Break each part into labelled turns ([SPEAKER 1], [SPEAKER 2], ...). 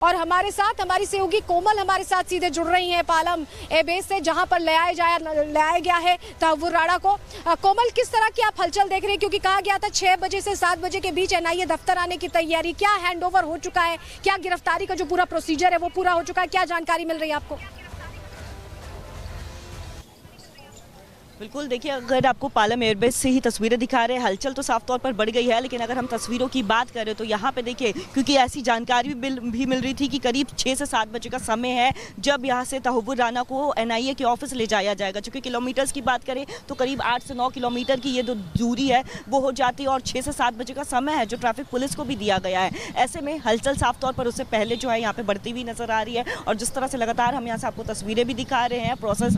[SPEAKER 1] और हमारे साथ हमारी सहयोगी कोमल हमारे साथ सीधे जुड़ रही हैं पालम एयरबेस से, जहां पर ले आया गया है तहव्वुर राणा को। कोमल, किस तरह की आप हलचल देख रहे हैं, क्योंकि कहा गया था 6 बजे से 7 बजे के बीच एनआईए दफ्तर आने की तैयारी, क्या हैंडओवर हो चुका है, क्या गिरफ्तारी का जो पूरा प्रोसीजर है वो पूरा हो चुका है, क्या जानकारी मिल रही है आपको?
[SPEAKER 2] बिल्कुल, देखिए, अगर आपको पालम एयरबेस से ही तस्वीरें दिखा रहे हैं, हलचल तो साफ तौर पर बढ़ गई है, लेकिन अगर हम तस्वीरों की बात करें तो यहाँ पे देखिए, क्योंकि ऐसी जानकारी भी मिल रही थी कि करीब 6 से 7 बजे का समय है जब यहाँ से तहव्वुर राणा को एनआईए के ऑफिस ले जाया जाएगा। चूँकि किलोमीटर्स की बात करें तो करीब 8 से 9 किलोमीटर की ये जो दूरी है वो हो जाती है और 6 से 7 बजे का समय है जो ट्रैफिक पुलिस को भी दिया गया है। ऐसे में हलचल साफ तौर पर उससे पहले जो है यहाँ पे बढ़ती हुई नजर आ रही है। और जिस तरह से लगातार हम यहाँ से आपको तस्वीरें भी दिखा रहे हैं, प्रोसेस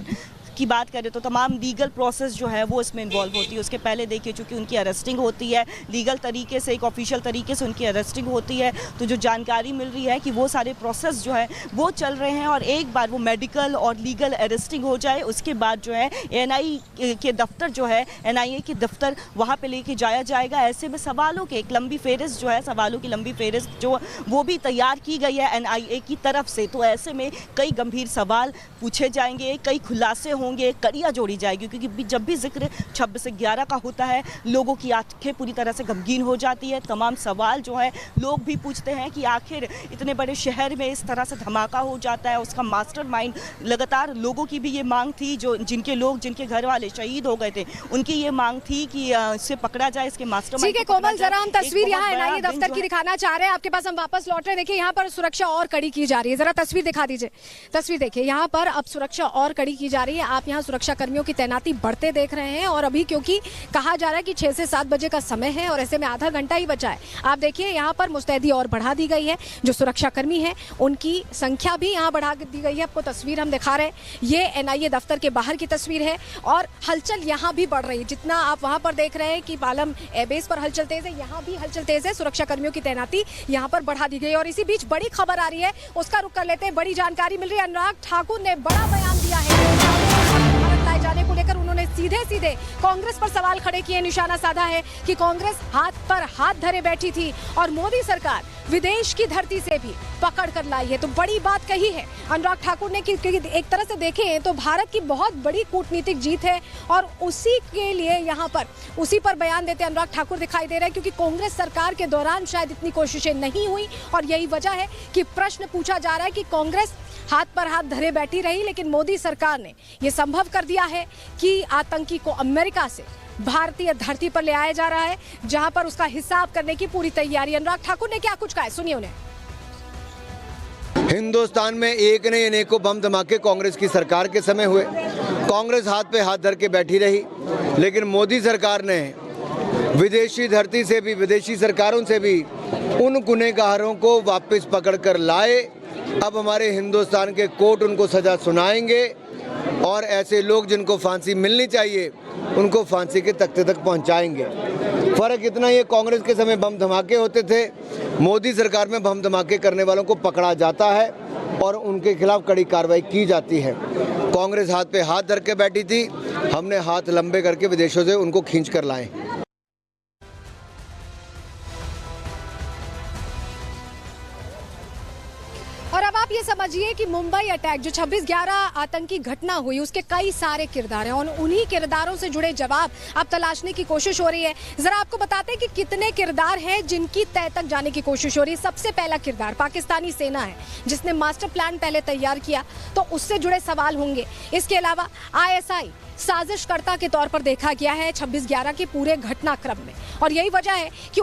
[SPEAKER 2] की बात करें तो तमाम लीगल प्रोसेस जो है वो इसमें इन्वॉल्व होती है। उसके पहले देखिए, चूँकि उनकी अरेस्टिंग होती है लीगल तरीके से, एक ऑफिशियल तरीके से उनकी अरेस्टिंग होती है, तो जो जानकारी मिल रही है कि वो सारे प्रोसेस जो है वो चल रहे हैं और एक बार वो मेडिकल और लीगल अरेस्टिंग हो जाए उसके बाद जो है एनआईए के दफ्तर जो है, एनआईए के दफ्तर वहाँ पे लेके जाया जाएगा। ऐसे में सवालों की एक लंबी फेहरिस्त जो है, सवालों की लंबी फेहरिस्त जो वो भी तैयार की गई है एनआईए की तरफ से। तो ऐसे में कई गंभीर सवाल पूछे जाएंगे, कई खुलासे होंगे, कड़ियाँ जोड़ी जाएगी, क्योंकि जब भी जिक्र 26 से 11 का होता है लोगों की आंखें पूरी तरह से गमगीन हो जाती है। तमाम सवाल जो है लोग भी पूछते हैं कि आखिर इतने बड़े शहर में इस तरह से धमाका हो जाता है, उसका मास्टरमाइंड। लगातार लोगों की भी ये मांग थी, जो जिनके घर वाले शहीद हो गए थे उनकी ये मांग थी कि इसे पकड़ा जाए, इसके मास्टरमाइंड।
[SPEAKER 1] ठीक है कोमल, जरा हम तस्वीर यहाँ एनआईए दफ्तर की दिखाना चाह रहे हैं, आपके पास हम वापस लौट रहे हैं। देखिए, यहाँ पर सुरक्षा और कड़ी की जा रही है, जरा तस्वीर दिखा दीजिए। तस्वीर देखिए, यहाँ पर अब सुरक्षा और कड़ी की जा रही है। आप यहाँ सुरक्षा कर्मियों की तैनाती बढ़ते देख रहे हैं और अभी क्योंकि कहा जा रहा है कि 6 से 7 बजे का समय है और ऐसे में आधा घंटा ही बचा है। आप देखिए, यहाँ पर मुस्तैदी और बढ़ा दी गई है, जो सुरक्षा कर्मी है उनकी संख्या भी यहाँ बढ़ा दी गई है। आपको तस्वीर हम दिखा रहे हैं, ये एनआईए दफ्तर के बाहर की तस्वीर है और हलचल यहाँ भी बढ़ रही है। जितना आप वहाँ पर देख रहे हैं कि पालम एयरबेस पर हलचल तेज है, यहाँ भी हलचल तेज है। सुरक्षा कर्मियों की तैनाती यहाँ पर बढ़ा दी गई और इसी बीच बड़ी खबर आ रही है, उसका रुख कर लेते हैं। बड़ी जानकारी मिल रही है, अनुराग ठाकुर ने बड़ा बयान दिया है जाने को लेकर। उन्होंने सीधे कांग्रेस पर सवाल खड़े किए, निशाना साधा है कि कांग्रेस हाथ पर हाथ धरे बैठी थी और मोदी सरकार विदेश की धरती से भी पकड़ कर लाई है। तो बड़ी बात कही है अनुराग ठाकुर ने कि एक तरह से देखें तो भारत की बहुत बड़ी कूटनीतिक जीत है और उसी के लिए यहाँ पर उसी पर बयान देते अनुराग ठाकुर दिखाई दे रहे हैं, क्योंकि कांग्रेस सरकार के दौरान शायद इतनी कोशिशें नहीं हुई और यही वजह है कि प्रश्न पूछा जा रहा है कि कांग्रेस हाथ पर हाथ धरे बैठी रही, लेकिन मोदी सरकार ने यह संभव कर दिया है कि आतंकी को अमेरिका से भारतीय धरती पर ले आया जा रहा है, जहां पर उसका हिसाब करने की पूरी तैयारी। अनुराग ठाकुर ने क्या कुछ कहा है, सुनिए उन्हें।
[SPEAKER 3] हिंदुस्तान में एक नहीं अनेकों बम धमाके कांग्रेस की सरकार के समय हुए। कांग्रेस हाथ पे हाथ धर के बैठी रही, लेकिन मोदी सरकार ने विदेशी धरती से भी, विदेशी सरकारों से भी उन गुनहगारों को वापस पकड़ कर लाए। अब हमारे हिंदुस्तान के कोर्ट उनको सजा सुनाएंगे और ऐसे लोग जिनको फांसी मिलनी चाहिए उनको फांसी के तख्ते तक पहुंचाएंगे। फर्क इतना ही है, कांग्रेस के समय बम धमाके होते थे, मोदी सरकार में बम धमाके करने वालों को पकड़ा जाता है और उनके खिलाफ कड़ी कार्रवाई की जाती है। कांग्रेस हाथ पे हाथ धर के बैठी थी, हमने हाथ लंबे करके विदेशों से उनको खींच कर लाए।
[SPEAKER 1] और अब आप ये समझिए कि मुंबई अटैक जो 26/11 आतंकी घटना हुई, उसके कई सारे किरदार हैं और उन्हीं किरदारों से जुड़े जवाब अब तलाशने की कोशिश हो रही है। जरा आपको बताते हैं कि कितने किरदार हैं जिनकी तह तक जाने की कोशिश हो रही है। सबसे पहला किरदार पाकिस्तानी सेना है, जिसने मास्टर प्लान पहले तैयार किया, तो उससे जुड़े सवाल होंगे। इसके अलावा ISI साजिशकर्ता के तौर पर देखा गया है 26/11 के पूरे घटनाक्रम में और यही वजह है कि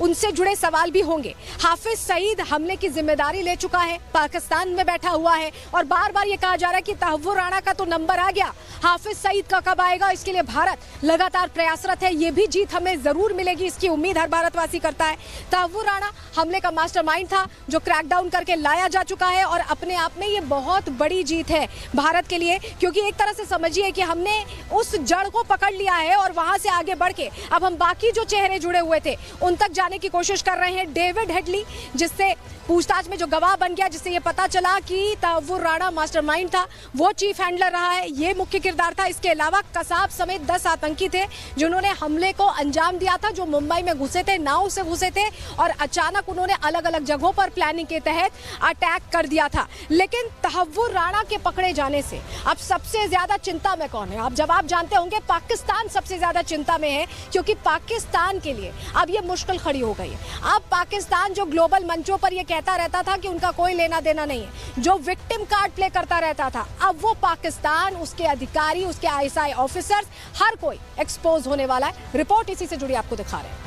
[SPEAKER 1] उनसे जुड़े सवाल भी होंगे। हाफिज सईद हमले की जिम्मेदारी ले चुका है, पाकिस्तान में बैठा हुआ है और बार बार ये कहा जा रहा है कि तहव्वुर राणा का तो नंबर आ गया, हाफिज सईद का कब आएगा, इसके लिए भारत लगातार प्रयासरत है। ये भी जीत हमें जरूर मिलेगी, इसकी उम्मीद हर भारतवासी करता है। तहव्वुर राणा हमले का मास्टरमाइंड था जो क्रैकडाउन करके लाया जा चुका है और अपने आप में ये बहुत बड़ी जीत है भारत के लिए, क्योंकि एक तरह से समझिए कि हमने उस जड़ को पकड़ लिया है और वहां से आगे बढ़ के अब हम बाकी जो चेहरे जुड़े हुए थे उन तक लाने की कोशिश कर रहे हैं डेविड हेडली, जिससे पूछताछ में जो गवाह बन गया, जिससे ये पता चला कि तहव्वुर राणा मास्टरमाइंड था, वो चीफ हैंडलर रहा है, ये मुख्य किरदार था। इसके अलावा कसाब समेत 10 आतंकी थे जिन्होंने हमले को अंजाम दिया था, जो मुंबई में घुसे थे, नाव से घुसे थे और अचानक उन्होंने अलग अलग जगहों पर प्लानिंग के तहत अटैक कर दिया था। लेकिन तहव्वुर राणा के पकड़े जाने से अब सबसे ज्यादा चिंता में कौन है? अब आप जानते होंगे पाकिस्तान सबसे ज्यादा चिंता में है, क्योंकि पाकिस्तान के लिए अब ये मुश्किल खड़ी हो गई है। अब पाकिस्तान जो ग्लोबल मंचों पर ये कहता रहता था कि उनका कोई लेना देना नहीं है, जो विक्टिम कार्ड प्ले करता रहता था, अब वो पाकिस्तान, उसके अधिकारी, उसके आईएसआई ऑफिसर्स, हर कोई एक्सपोज होने वाला है। रिपोर्ट इसी से जुड़ी आपको दिखा रहे हैं।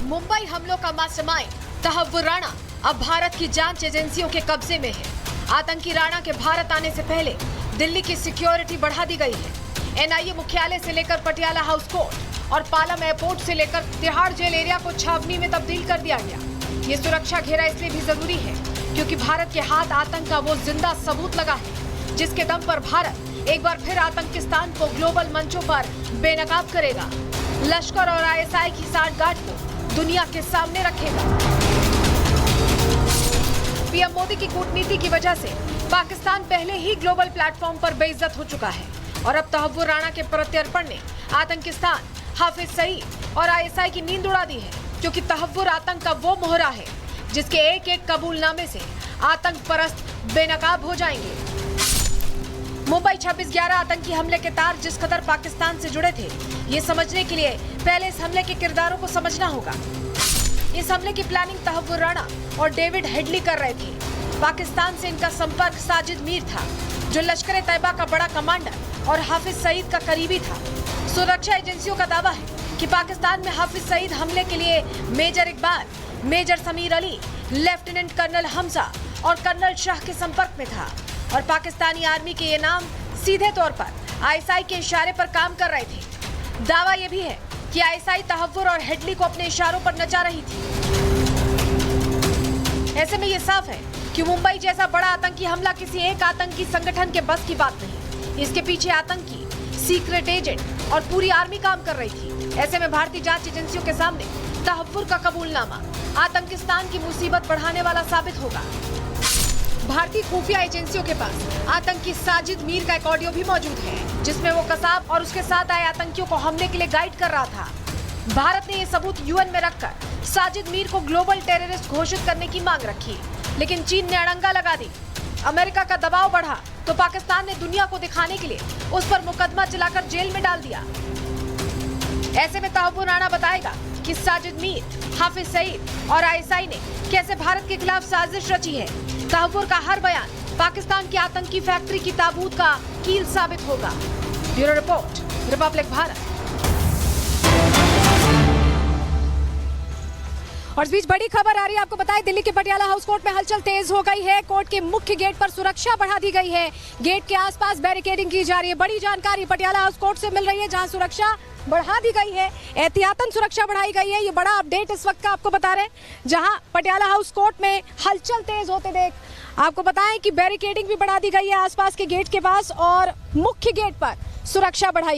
[SPEAKER 1] मुंबई हमलों का मास्टरमाइंड तहव्वुर राणा अब भारत की जांच एजेंसियों के कब्जे में है। आतंकी राणा के भारत आने से पहले दिल्ली की सिक्योरिटी बढ़ा दी गई है। एनआईए मुख्यालय से लेकर पटियाला हाउस कोर्ट और पालम एयरपोर्ट से लेकर तिहाड़ जेल एरिया को छावनी में तब्दील कर दिया गया। ये सुरक्षा घेरा इसलिए भी जरूरी है क्योंकि भारत के हाथ आतंक का वो जिंदा सबूत लगा है, जिसके दम पर भारत एक बार फिर आतंकिस्तान को ग्लोबल मंचों पर बेनकाब करेगा, लश्कर और आईएसआई की सांठगांठ को दुनिया के सामने रखेगा। पीएम मोदी की कूटनीति की वजह से पाकिस्तान पहले ही ग्लोबल प्लेटफॉर्म पर बेइज्जत हो चुका है और अब तहव्वुर राणा के प्रत्यर्पण ने आतंकिस्तान, हाफिज सईद और आईएसआई की नींद उड़ा दी है, क्योंकि तहव्वुर आतंक का वो मोहरा है जिसके एक एक कबूलनामे से आतंक परस्त बेनकाब हो जाएंगे। मुंबई 26/11 आतंकी हमले के तार जिस कदर पाकिस्तान से जुड़े थे, ये समझने के लिए पहले इस हमले के किरदारों को समझना होगा। इस हमले की प्लानिंग तहव्वुर राणा और डेविड हेडली कर रहे थे। पाकिस्तान से इनका संपर्क साजिद मीर था, जो लश्कर तैयबा का बड़ा कमांडर और हाफिज सईद का करीबी था। सुरक्षा एजेंसियों का दावा है कि पाकिस्तान में हाफिज सईद हमले के लिए major Iqbal, major Sameer Ali, lieutenant colonel Hamza और कर्नल शाह के संपर्क में था और पाकिस्तानी आर्मी के ये नाम सीधे तौर पर आईएसआई के इशारे पर काम कर रहे थे। दावा यह भी है कि आईएसआई तहव्वुर और हेडली को अपने इशारों पर नचा रही थी। ऐसे में ये साफ है कि मुंबई जैसा बड़ा आतंकी हमला किसी एक आतंकी संगठन के बस की बात नहीं। इसके पीछे आतंकी, सीक्रेट एजेंट और पूरी आर्मी काम कर रही थी। ऐसे में भारतीय जांच एजेंसियों के सामने तहव्वुर का कबूलनामा आतंकिस्तान की मुसीबत बढ़ाने वाला साबित होगा। भारतीय खुफिया एजेंसियों के पास आतंकी साजिद मीर का एक ऑडियो भी मौजूद है, जिसमें वो कसाब और उसके साथ आए आतंकियों को हमले के लिए गाइड कर रहा था। भारत ने ये सबूत यूएन में रखकर साजिद मीर को ग्लोबल टेररिस्ट घोषित करने की मांग रखी, लेकिन चीन ने अड़ंगा लगा दी। अमेरिका का दबाव बढ़ा तो पाकिस्तान ने दुनिया को दिखाने के लिए उस पर मुकदमा चलाकर जेल में डाल दिया। ऐसे में तहव्वुर राणा बताएगा कि साजिद मीर, हाफिज सईद और आईएसआई ने कैसे भारत के खिलाफ साजिश रची है। तहव्वुर का हर बयान पाकिस्तान की आतंकी फैक्ट्री की ताबूत का कील साबित होगा। Bureau report, Republic Bharat. और इस बीच बड़ी खबर आ रही है, आपको बताएं दिल्ली के पटियाला हाउस कोर्ट में हलचल तेज हो गई है। कोर्ट के मुख्य गेट पर सुरक्षा बढ़ा दी गई है। गेट के आसपास बैरिकेडिंग की जा रही है। बड़ी जानकारी पटियाला हाउस कोर्ट से मिल रही है, जहां सुरक्षा बढ़ा दी गई है, एहतियातन सुरक्षा बढ़ाई गई है। ये बड़ा अपडेट इस वक्त का आपको बता रहे हैं, जहां पटियाला हाउस कोर्ट में हलचल तेज होते देख आपको बताएं कि बैरिकेडिंग भी बढ़ा दी गई है आसपास के गेट के पास और मुख्य गेट पर सुरक्षा बढ़ाई